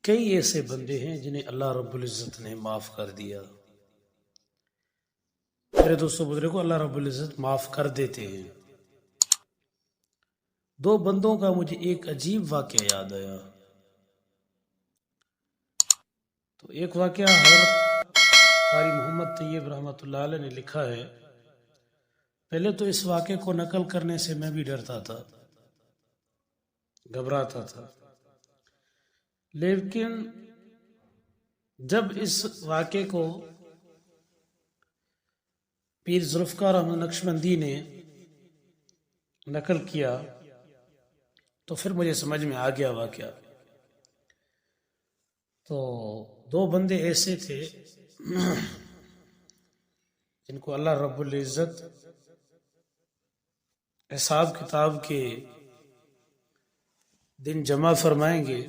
کئی ایسے بندے ہیں جنہیں اللہ رب العزت نے معاف کر دیا۔ میرے دوستوں بزرگوں، اللہ رب العزت معاف کر دیتے ہیں۔ دو بندوں کا مجھے ایک عجیب واقعہ یاد آیا۔ تو ایک واقعہ حضرت قاری محمد طیب رحمۃ اللہ علیہ نے لکھا ہے۔ پہلے تو اس واقعے کو نقل کرنے سے میں بھی ڈرتا تھا، گھبراتا تھا، لیکن جب اس واقعے کو پیر ذوالفقار احمد نقشبندی نے نقل کیا تو پھر مجھے سمجھ میں آ گیا واقعہ۔ تو دو بندے ایسے تھے جن کو اللہ رب العزت حساب کتاب کے دن جمع فرمائیں گے،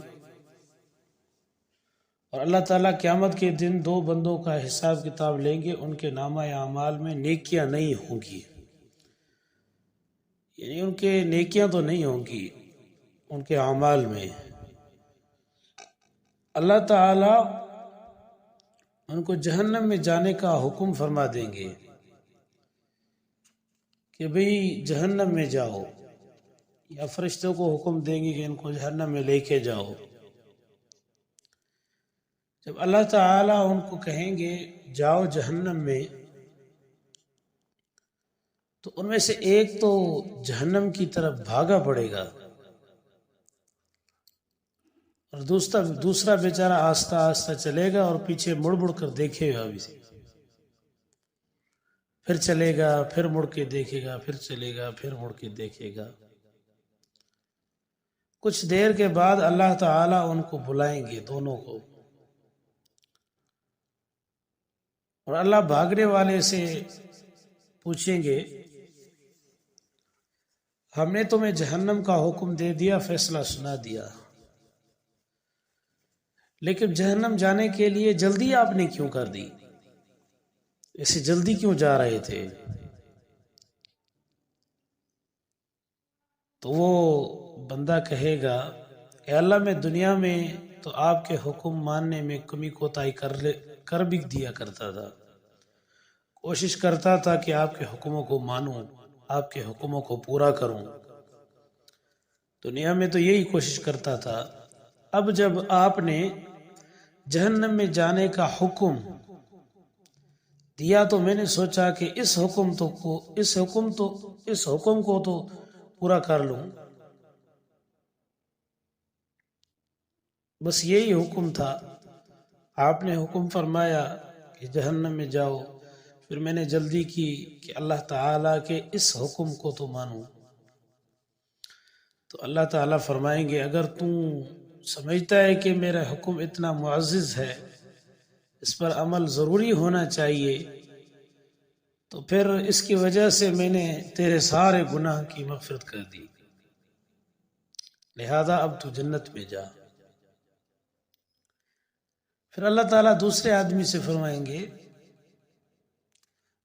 اور اللہ تعالیٰ قیامت کے دن دو بندوں کا حساب کتاب لیں گے۔ ان کے نامہ اعمال میں نیکیاں نہیں ہوں گی، یعنی ان کے نیکیاں تو نہیں ہوں گی، ان کے اعمال میں اللہ تعالیٰ ان کو جہنم میں جانے کا حکم فرما دیں گے کہ بھئی جہنم میں جاؤ، یا فرشتوں کو حکم دیں گے کہ ان کو جہنم میں لے کے جاؤ۔ جب اللہ تعالیٰ ان کو کہیں گے جاؤ جہنم میں، تو ان میں سے ایک تو جہنم کی طرف بھاگا پڑے گا، اور دوسرا بیچارہ آہستہ آہستہ چلے گا اور پیچھے مڑ مڑ کر دیکھے گا بھی، پھر چلے گا، پھر مڑ کے دیکھے گا، پھر چلے گا، پھر مڑ کے دیکھے گا۔ کچھ دیر کے بعد اللہ تعالیٰ ان کو بلائیں گے دونوں کو، اور اللہ بھاگنے والے سے پوچھیں گے ہم نے تمہیں جہنم کا حکم دے دیا، فیصلہ سنا دیا، لیکن جہنم جانے کے لیے جلدی آپ نے کیوں کر دی؟ ایسے جلدی کیوں جا رہے تھے؟ تو وہ بندہ کہے گا کہ اللہ میں دنیا میں تو آپ کے حکم ماننے میں کمی کوتاہی کر بھی دیا کرتا تھا، کوشش کرتا تھا کہ آپ کے حکموں کو مانوں، آپ کے حکموں کو پورا کروں، دنیا میں تو یہی کوشش کرتا تھا۔ اب جب آپ نے جہنم میں جانے کا حکم دیا تو میں نے سوچا کہ اس حکم کو تو پورا کر لوں، بس یہی حکم تھا۔ آپ نے حکم فرمایا کہ جہنم میں جاؤ، پھر میں نے جلدی کی کہ اللہ تعالیٰ کے اس حکم کو تو مانوں۔ تو اللہ تعالیٰ فرمائیں گے اگر تم سمجھتا ہے کہ میرا حکم اتنا معزز ہے، اس پر عمل ضروری ہونا چاہیے، تو پھر اس کی وجہ سے میں نے تیرے سارے گناہ کی مغفرت کر دی، لہذا اب تو جنت میں جا۔ پھر اللہ تعالیٰ دوسرے آدمی سے فرمائیں گے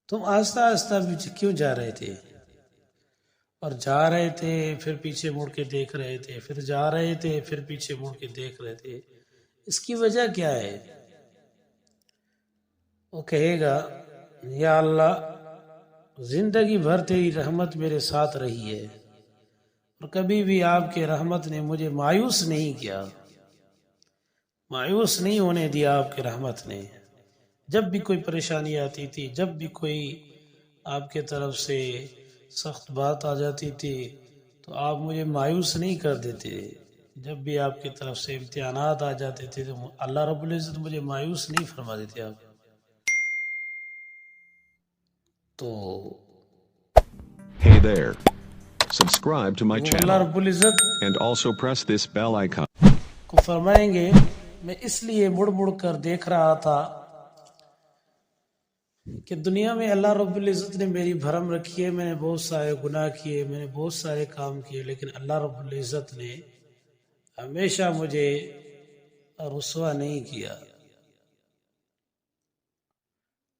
تم آہستہ آہستہ پیچھے کیوں جا رہے تھے؟ اور جا رہے تھے پھر پیچھے مڑ کے دیکھ رہے تھے، پھر جا رہے تھے پھر پیچھے مڑ کے دیکھ رہے تھے، اس کی وجہ کیا ہے؟ وہ کہے گا یا اللہ زندگی بھر تیری رحمت میرے ساتھ رہی ہے، اور کبھی بھی آپ کے رحمت نے مجھے مایوس نہیں کیا، مایوس نہیں ہونے دیا آپ کے رحمت نے۔ جب بھی کوئی پریشانی آتی تھی، جب بھی کوئی آپ کے طرف سے سخت بات آ جاتی تھی تو آپ مجھے مایوس نہیں کر دیتے، جب بھی آپ کی طرف سے امتحانات آ جاتے تھے تو اللہ رب العزت مجھے مایوس نہیں فرما دیتے آپ۔ تو Hey there. Subscribe to my وہ اللہ channel رب العزت and also press this bell icon. کو فرمائیں گے میں اس لیے مڑ مڑ کر دیکھ رہا تھا کہ دنیا میں اللہ رب العزت نے میری بھرم رکھی ہے، میں نے بہت سارے گناہ کیے، میں نے بہت سارے کام کیے، لیکن اللہ رب العزت نے ہمیشہ مجھے رسوا نہیں کیا،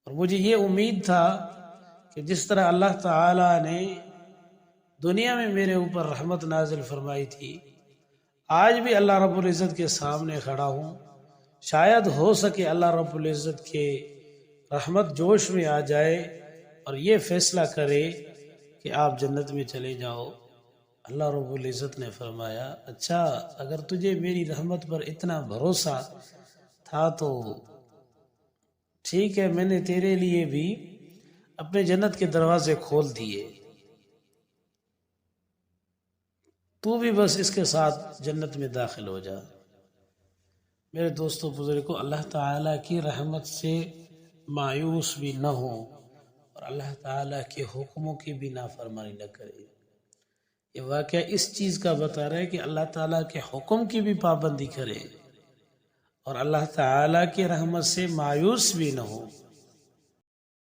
اور مجھے یہ امید تھا کہ جس طرح اللہ تعالیٰ نے دنیا میں میرے اوپر رحمت نازل فرمائی تھی، آج بھی اللہ رب العزت کے سامنے کھڑا ہوں، شاید ہو سکے اللہ رب العزت کے رحمت جوش میں آ جائے اور یہ فیصلہ کرے کہ آپ جنت میں چلے جاؤ۔ اللہ رب العزت نے فرمایا اچھا اگر تجھے میری رحمت پر اتنا بھروسہ تھا تو ٹھیک ہے، میں نے تیرے لیے بھی اپنے جنت کے دروازے کھول دیے، تو بھی بس اس کے ساتھ جنت میں داخل ہو جا۔ میرے دوستو بزرگوں، اللہ تعالیٰ کی رحمت سے مایوس بھی نہ ہو اور اللہ تعالیٰ کے حکموں کی بھی نافرمانی نہ کرے۔ یہ واقعہ اس چیز کا بتا رہا ہے کہ اللہ تعالیٰ کے حکم کی بھی پابندی کرے اور اللہ تعالیٰ کی رحمت سے مایوس بھی نہ ہو۔